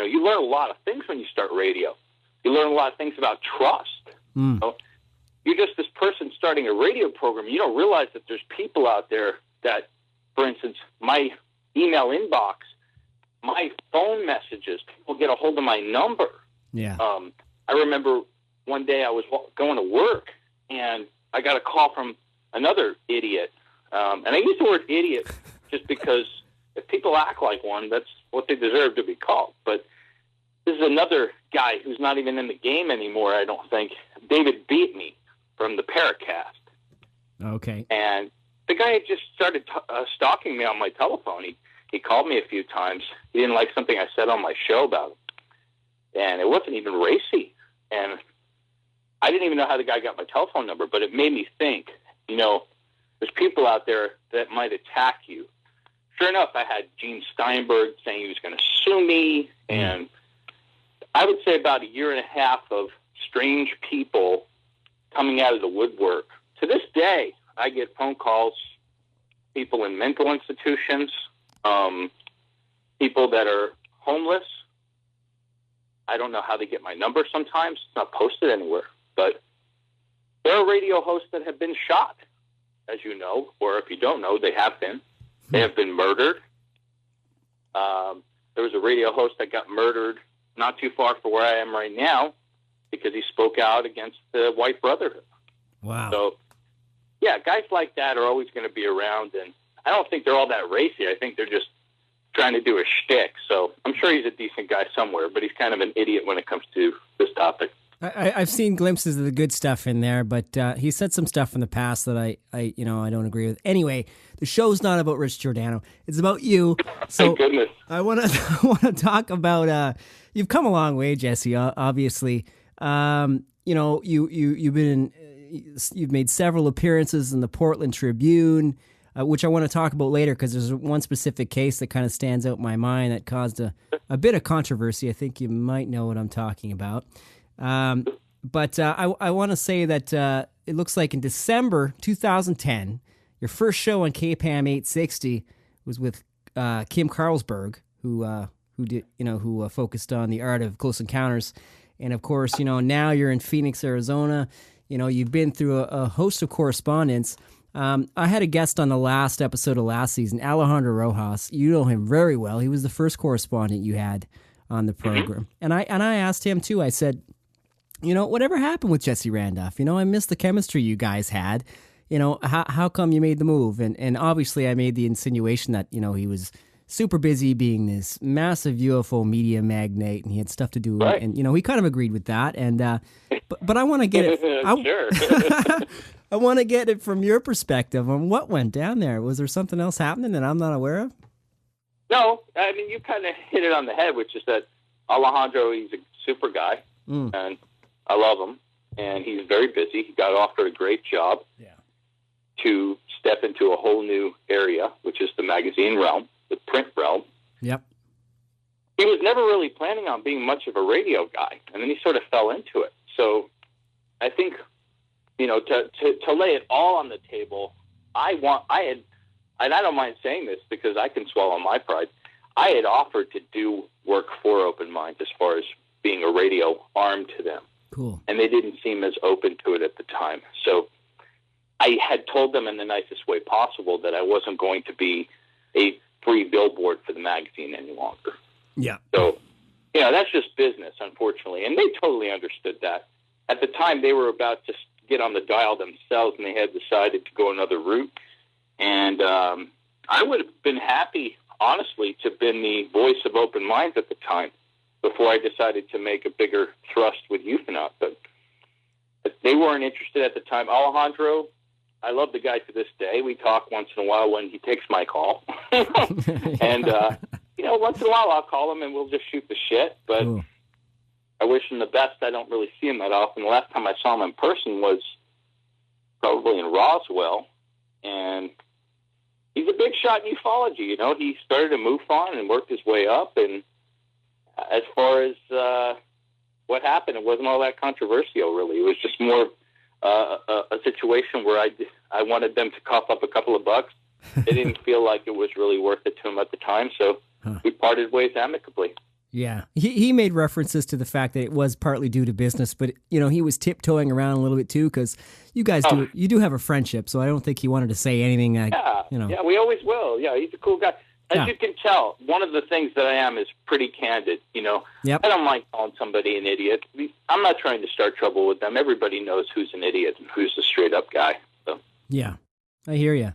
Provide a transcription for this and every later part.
you learn a lot of things when you start radio. You learn a lot of things about trust. You're just this person starting a radio program. You don't realize that there's people out there that, for instance, my email inbox, my phone messages, people get a hold of my number. Yeah. I remember one day I was going to work, and I got a call from another idiot. And I use the word idiot just because if people act like one, that's what they deserve to be called. But this is another guy who's not even in the game anymore, I don't think. David beat me from the Paracast. Okay. And the guy had just started stalking me on my telephone. He called me a few times. He didn't like something I said on my show about him. And it wasn't even racy. And I didn't even know how the guy got my telephone number, but it made me think, there's people out there that might attack you. Sure enough, I had Gene Steinberg saying he was going to sue me. And I would say about a year and a half of strange people coming out of the woodwork. To this day, I get phone calls, people in mental institutions, people that are homeless. I don't know how they get my number sometimes. It's not posted anywhere. But there are radio hosts that have been shot, as you know, or if you don't know, they have been. They have been murdered. There was a radio host that got murdered not too far from where I am right now because he spoke out against the White Brotherhood. Wow. So, yeah, guys like that are always going to be around, and I don't think they're all that racy. I think they're just trying to do a shtick. So I'm sure he's a decent guy somewhere, but he's kind of an idiot when it comes to this topic. I've seen glimpses of the good stuff in there, but he said some stuff in the past that I don't agree with. Anyway, the show's not about Rich Giordano; it's about you. So Thank goodness. I want to talk about. You've come a long way, Jesse. Obviously, you've made several appearances in the Portland Tribune, which I want to talk about later because there's one specific case that kind of stands out in my mind that caused a bit of controversy. I think you might know what I'm talking about. But I want to say that it looks like in December 2010, your first show on KPAM860 was with Kim Carlsberg, who focused on the art of close encounters, and of course, now you're in Phoenix, Arizona. You've been through a host of correspondence. I had a guest on the last episode of last season, Alejandro Rojas. You know him very well. He was the first correspondent you had on the program, and I asked him too. I said, whatever happened with Jessie Randolph? I missed the chemistry you guys had. How come you made the move? And obviously I made the insinuation that, he was super busy being this massive UFO media magnate and he had stuff to do. Right. And, he kind of agreed with that. And, but I want to get it. Sure. I want to get it from your perspective on what went down there. Was there something else happening that I'm not aware of? No, I mean, you kind of hit it on the head, which is that Alejandro, he's a super guy. And I love him, and he's very busy. He got offered a great job to step into a whole new area, which is the magazine realm, the print realm. Yep. He was never really planning on being much of a radio guy, and then he sort of fell into it. So I think, to lay it all on the table, and I don't mind saying this because I can swallow my pride, I had offered to do work for Open Minds as far as being a radio arm to them. Cool. And they didn't seem as open to it at the time. So I had told them in the nicest way possible that I wasn't going to be a free billboard for the magazine any longer. Yeah. So, that's just business, unfortunately. And they totally understood that. At the time, they were about to get on the dial themselves, and they had decided to go another route. And I would have been happy, honestly, to have been the voice of Open Minds at the time, before I decided to make a bigger thrust with UFOnaut. But they weren't interested at the time. Alejandro, I love the guy to this day. We talk once in a while when he takes my call. And, once in a while I'll call him and we'll just shoot the shit. But I wish him the best. I don't really see him that often. The last time I saw him in person was probably in Roswell. And he's a big shot in ufology. He started a MUFON and worked his way up, and as far as what happened, it wasn't all that controversial, really. It was just more a situation where I wanted them to cough up a couple of bucks. They didn't feel like it was really worth it to them at the time, so we parted ways amicably. Yeah, he made references to the fact that it was partly due to business, but he was tiptoeing around a little bit too because you guys do have a friendship, so I don't think he wanted to say anything. Yeah, we always will. Yeah, he's a cool guy. As you can tell, one of the things that I am is pretty candid. Yep. I don't mind calling somebody an idiot. I'm not trying to start trouble with them. Everybody knows who's an idiot and who's the straight up guy. So. Yeah, I hear you.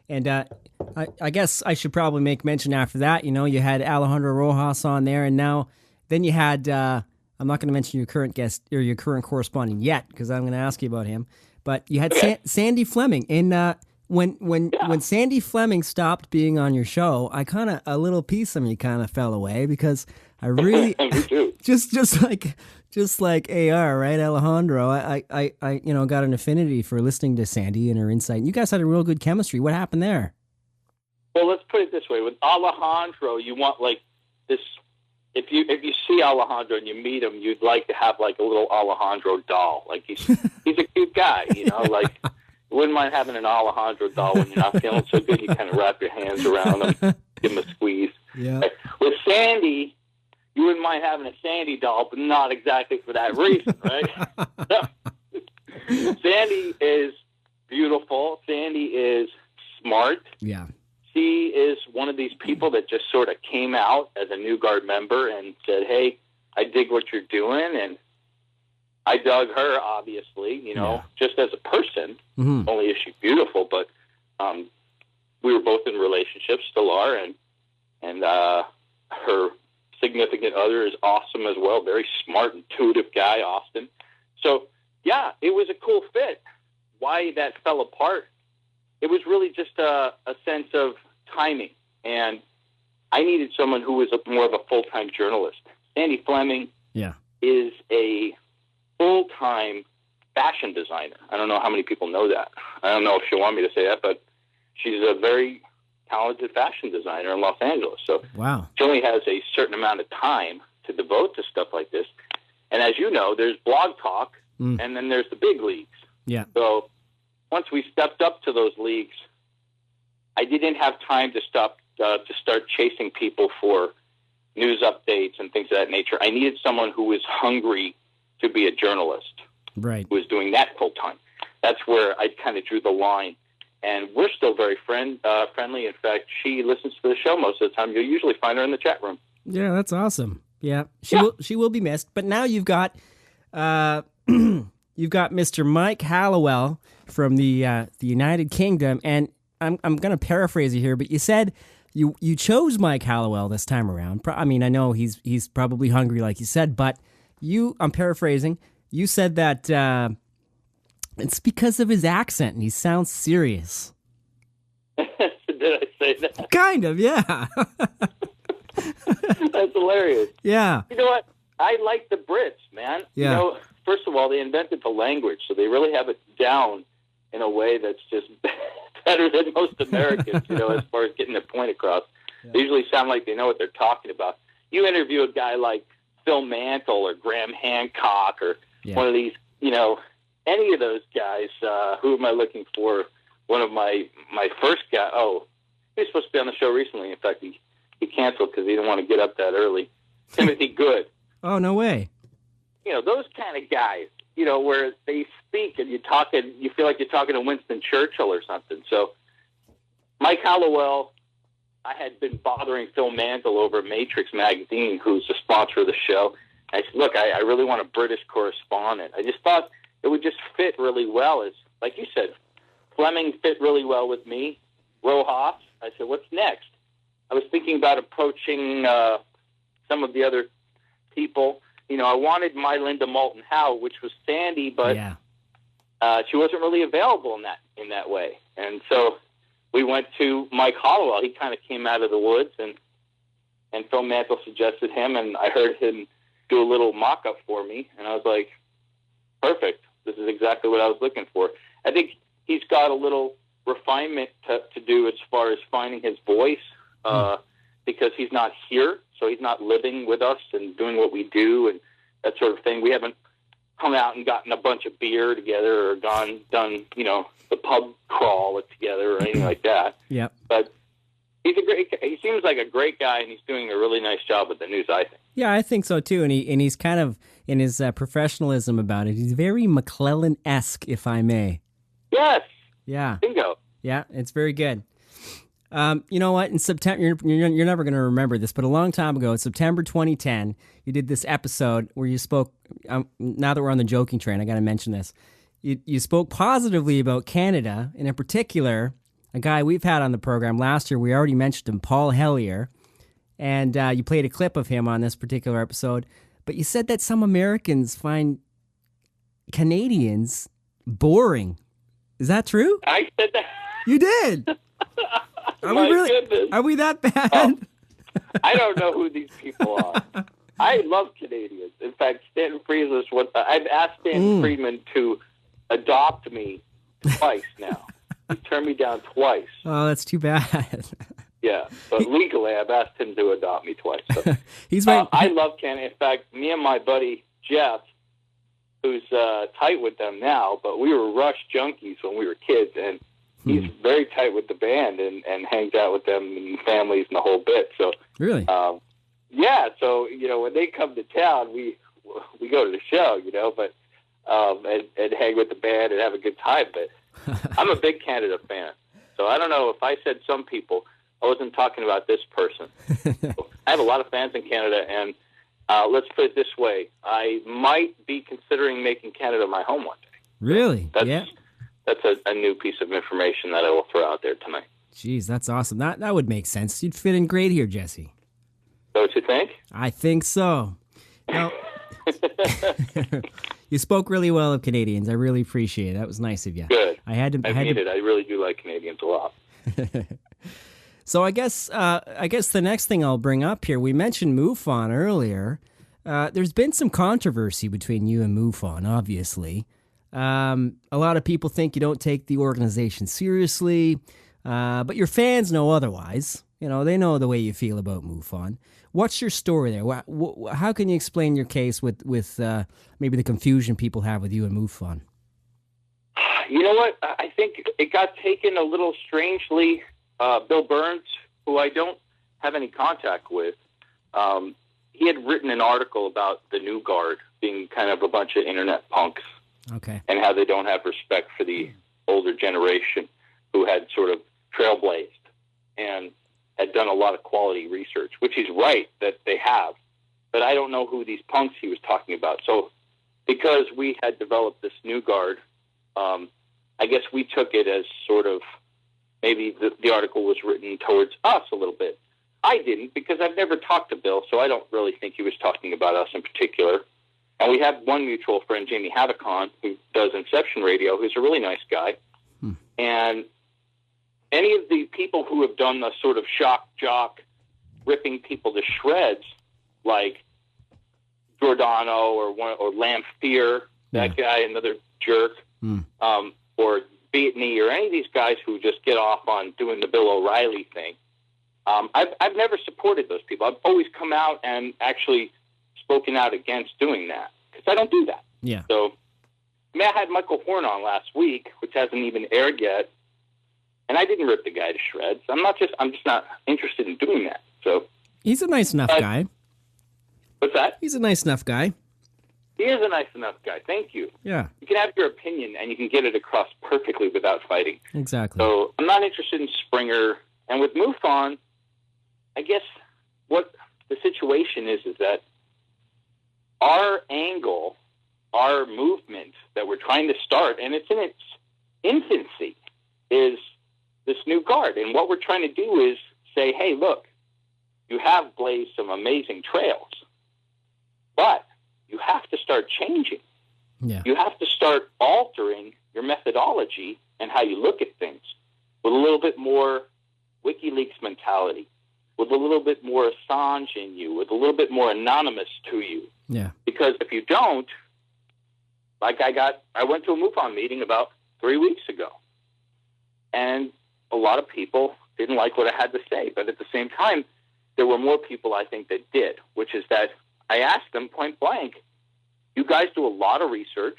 And I guess I should probably make mention after that, you had Alejandro Rojas on there, and then you had, I'm not going to mention your current guest or your current correspondent yet, because I'm going to ask you about him, but you had Sandy Fleming. And when Sandy Fleming stopped being on your show, a little piece of me kind of fell away, because I really, just like AR, right, Alejandro, I got an affinity for listening to Sandy and her insight. And you guys had a real good chemistry. What happened there? Well, let's put it this way: with Alejandro, you want like this. If you see Alejandro and you meet him, you'd like to have like a little Alejandro doll. Like he's a cute guy, like. You wouldn't mind having an Alejandro doll when you're not feeling so good. You kind of wrap your hands around him, give him a squeeze. Yeah. With Sandy, you wouldn't mind having a Sandy doll, but not exactly for that reason, right? Sandy is beautiful. Sandy is smart. Yeah. She is one of these people that just sort of came out as a New Guard member and said, "Hey, I dig what you're doing," and I dug her, obviously, just as a person. Mm-hmm. Only is she beautiful, but we were both in relationships, still are, and her significant other is awesome as well. Very smart, intuitive guy, Austin. So, yeah, it was a cool fit. Why that fell apart, it was really just a sense of timing, and I needed someone who was more of a full-time journalist. Sandy Fleming is a full-time fashion designer. I don't know how many people know that. I don't know if she'll want me to say that, but she's a very talented fashion designer in Los Angeles. So wow. She only has a certain amount of time to devote to stuff like this. And as you know, there's Blogtalk, and then there's the big leagues. Yeah. So once we stepped up to those leagues, I didn't have time to start chasing people for news updates and things of that nature. I needed someone who was hungry to be a journalist, right? Who was doing that full time. That's where I kind of drew the line. And we're still very friendly. In fact, she listens to the show most of the time. You'll usually find her in the chat room. Yeah, that's awesome. Yeah, she will be missed. But now you've got Mr. Mike Hallowell from the United Kingdom, and I'm going to paraphrase you here, but you said you chose Mike Hallowell this time around. I mean, I know he's probably hungry, like you said, but I'm paraphrasing. You said that it's because of his accent, and he sounds serious. Did I say that? Kind of, yeah. That's hilarious. Yeah. You know what? I like the Brits, man. Yeah. First of all, they invented the language, so they really have it down in a way that's just better than most Americans, as far as getting their point across. Yeah. They usually sound like they know what they're talking about. You interview a guy like Phil Mantle or Graham Hancock or one of these, any of those guys. Who am I looking for? One of my first guy. Oh, he was supposed to be on the show recently. In fact, he canceled because he didn't want to get up that early. Timothy Good. Oh, no way. Those kind of guys, where they speak and you feel like you're talking to Winston Churchill or something. So Mike Hallowell, I had been bothering Phil Mantle over Matrix Magazine, who's the sponsor of the show. I said, look, I really want a British correspondent. I just thought it would just fit really well. As like you said, Fleming fit really well with me. Rojas, I said, what's next? I was thinking about approaching some of the other people. I wanted my Linda Moulton Howe, which was Sandy, but she wasn't really available in that way. And so we went to Mike Hallowell. He kind of came out of the woods, and Phil Mantle suggested him, and I heard him do a little mock-up for me, and I was like, perfect. This is exactly what I was looking for. I think he's got a little refinement to do as far as finding his voice, because he's not here, so he's not living with us and doing what we do and that sort of thing. We haven't come out and gotten a bunch of beer together or done the pub crawl together or anything like that. Yeah. But he seems like a great guy, and he's doing a really nice job with the news, I think. Yeah, I think so too. And he's kind of in his professionalism about it. He's very McClellan-esque, if I may. Yes. Yeah. Bingo. Yeah, it's very good. You know what? In September, you're never going to remember this, but a long time ago, in September 2010, you did this episode where you spoke. Now that we're on the joking train, I got to mention this. You spoke positively about Canada, and in particular, a guy we've had on the program last year. We already mentioned him, Paul Hellier, and you played a clip of him on this particular episode. But you said that some Americans find Canadians boring. Is that true? I said that. You did. Are we really? Goodness. Are we that bad? Oh, I don't know who these people are. I love Canadians. In fact, Stanton Friedman I've asked Stanton Friedman to adopt me twice now. He turned me down twice. Oh, that's too bad. Yeah, but legally, I've asked him to adopt me twice. So. He's right. I love Canada. In fact, me and my buddy Jeff, who's tight with them now, but we were Rush junkies when we were kids, and he's very tight with the band and hangs out with them and families and the whole bit. So really, yeah. So when they come to town, we go to the show, but and hang with the band and have a good time. But I'm a big Canada fan, so I don't know if I said some people. I wasn't talking about this person. I have a lot of fans in Canada, and let's put it this way: I might be considering making Canada my home one day. Really? Yeah. That's a new piece of information that I will throw out there tonight. Jeez, that's awesome. That would make sense. You'd fit in great here, Jesse. Don't you think? I think so. Now, you spoke really well of Canadians. I really appreciate it. That was nice of you. Good. I really do like Canadians a lot. So I guess the next thing I'll bring up here, we mentioned MUFON earlier. There's been some controversy between you and MUFON, obviously. A lot of people think you don't take the organization seriously, but your fans know otherwise. They know the way you feel about MUFON. What's your story there? How can you explain your case with maybe the confusion people have with you and MUFON? You know what? I think it got taken a little strangely. Bill Burns, who I don't have any contact with, he had written an article about the New Guard being kind of a bunch of internet punks. Okay. And how they don't have respect for the older generation who had sort of trailblazed and had done a lot of quality research, which he's right that they have. But I don't know who these punks he was talking about. So because we had developed this New Guard, I guess we took it as sort of maybe the article was written towards us a little bit. I didn't, because I've never talked to Bill, so I don't really think he was talking about us in particular. And we have one mutual friend, Jamie Havicon, who does Inception Radio, who's a really nice guy. And any of the people who have done the sort of shock jock, ripping people to shreds, like Giordano or Lamphere, that guy, another jerk, or Beatney, or any of these guys who just get off on doing the Bill O'Reilly thing, I've never supported those people. I've always come out and actually spoken out against doing that, because I don't do that. Yeah. So, I had Michael Horn on last week, which hasn't even aired yet, and I didn't rip the guy to shreds. I'm just not interested in doing that. So he's a nice enough guy. What's that? He's a nice enough guy. He is a nice enough guy. Thank you. Yeah. You can have your opinion, and you can get it across perfectly without fighting. Exactly. So I'm not interested in Springer. And with MUFON, I guess what the situation is that our angle, our movement that we're trying to start, and it's in its infancy, is this New Guard. And what we're trying to do is say, hey, look, you have blazed some amazing trails, but you have to start changing. Yeah. You have to start altering your methodology and how you look at things with a little bit more WikiLeaks mentality, with a little bit more Assange in you, with a little bit more anonymous to you. Yeah. Because if you don't, like I went to a MUFON meeting about 3 weeks ago, and a lot of people didn't like what I had to say. But at the same time, there were more people, I think, that did, which is that I asked them point blank, you guys do a lot of research.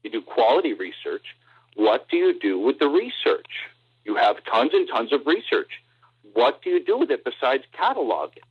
You do quality research. What do you do with the research? You have tons and tons of research. What do you do with it besides catalog it?